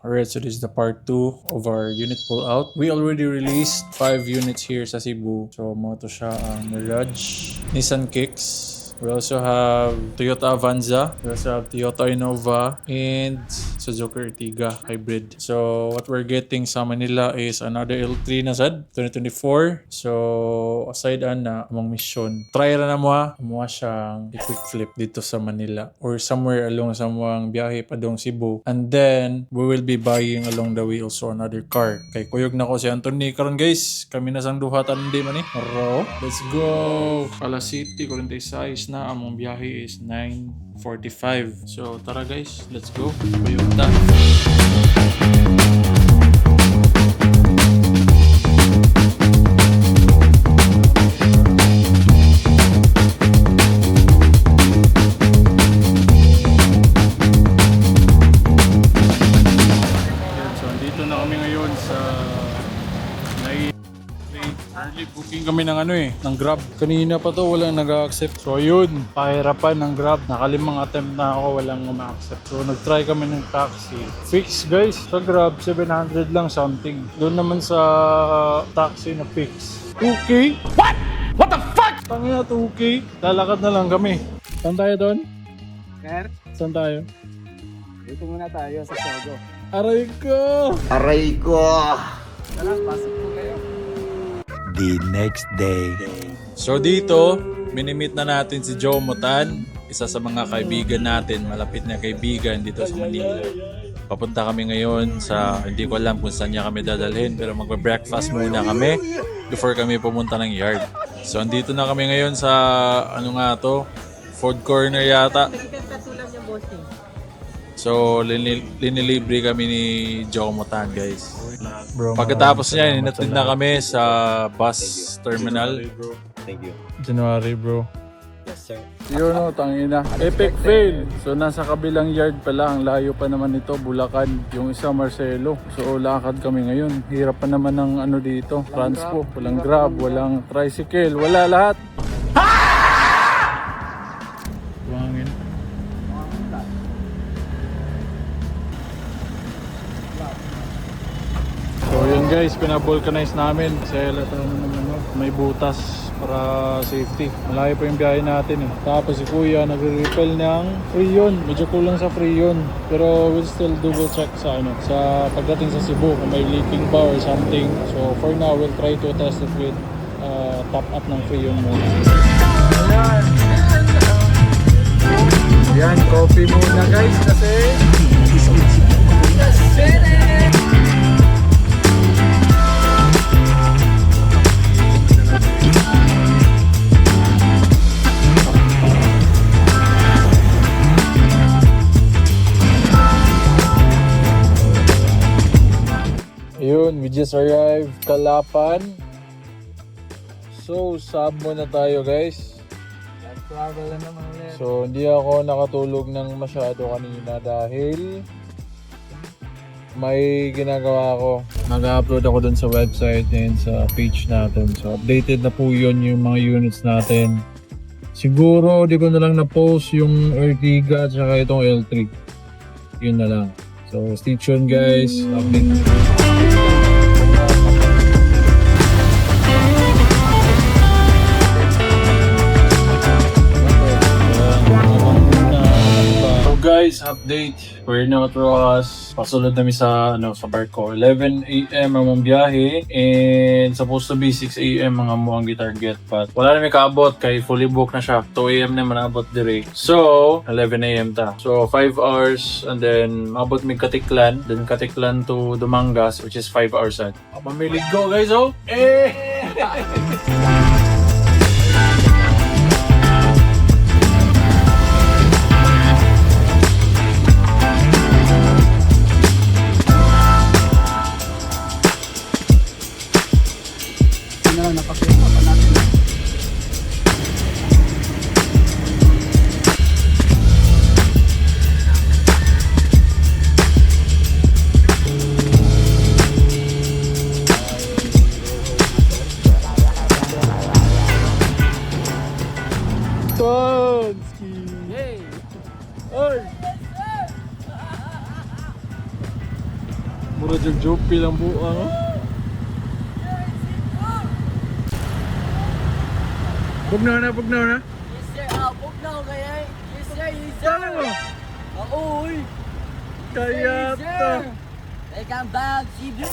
Alright, so this is the part 2 of our unit pull-out. We already released 5 units here sa Cebu. So, mo to siya ang Mirage, Nissan Kicks. We also have Toyota Avanza. We also have Toyota Innova and Suzuki Ertiga Hybrid. So, what we're getting sa Manila is another L3 na sad, 2024. So, aside na among mission, try ra na mo ha, mo siyang i-quick flip dito sa Manila or somewhere along sa muang biyahe pa dong Cebu. And then, we will be buying along the way also another car. Kay kuyog na ko si Anthony karon guys. Kami na sang duhatan di man ni. Aro, let's go. Pala City, 46 na. Among biyahe is 9:45. So, tara guys, let's go. Kuyog ta. Booking kami ng ng Grab. Kanina pa to walang nag-accept. So yun, pahirapan ng Grab. Nakalimang attempt na ako, walang ma-accept. So nag-try kami ng taxi. Fix guys, sa Grab 700 lang something. Doon naman sa taxi na fix 2K. What? What the fuck? Tangina 2K. Lalakad na lang kami. Saan tayo doon? Sir, Saan tayo? dito muna tayo sa Sogo. Aray ko! Aray ko! Tara, pasok po kayo. The next day. So dito, minimit na natin si Joe Motan, isa sa mga kaibigan natin, malapit na kaibigan dito sa Manila. Papunta kami ngayon sa, hindi ko alam kung saan niya kami dadalhin, pero magbe-breakfast muna kami before kami pumunta ng yard. So andito na kami ngayon sa, food corner yata. So linilibre kami ni Joe Motan guys. Bro, pagkatapos niya, inatid na kami sa bus terminal. Thank you. January bro. Yes, sir. Yun o, tangina. Epic fail. So nasa kabilang yard pala, ang layo pa naman ito, Bulacan. Yung isa Marcelo. So lakad kami ngayon. Hirap pa naman ng dito, transpo. Walang Grab, walang tricycle, wala lahat. Buhangin. So yun guys, pinavulcanize namin. Kasi halata naman may butas para safety. Malayo pa yung biyahe natin eh. Tapos si Kuya nagre-repel ng Freon. Medyo kulang sa Freon. Pero we'll still double check sa pagdating sa Cebu kung may leaking ba or something. So for now, we'll try to test it with top up ng Freon muna. Ayan! Yan, coffee muna guys kasi we just arrived Calapan. So, sub muna tayo guys. Travel na naman ulit. So, hindi ako nakatulog ng masyado kanina dahil may ginagawa ako. Nag-upload ako dun sa website and sa page natin. So, updated na po yun yung mga units natin. Siguro, di ko na lang na-post yung Ertiga at saka itong L3. Yun na lang. So, stay tuned guys. Update. Guys, update. We're now at Rojas. Pasulod namin sa barko. 11 AM ang biyahe and supposed to be 6 AM ang amuang target, but wala namin kaabot kay fully booked na siya. 2 AM na manabot dire. So 11 AM ta. So 5 hours and then abot mi Katiklan, then Katiklan to Dumangas, which is 5 hours at. Pamilig go guys, oh. Napakita pa natin. Mura jog-jopi lang buang, oh. Bugnaw na. Yes sir, bugnaw kaya. Yes sir, yes sir. Saan mo? Uy. Kaya Yes, sir. Welcome back, Cebu.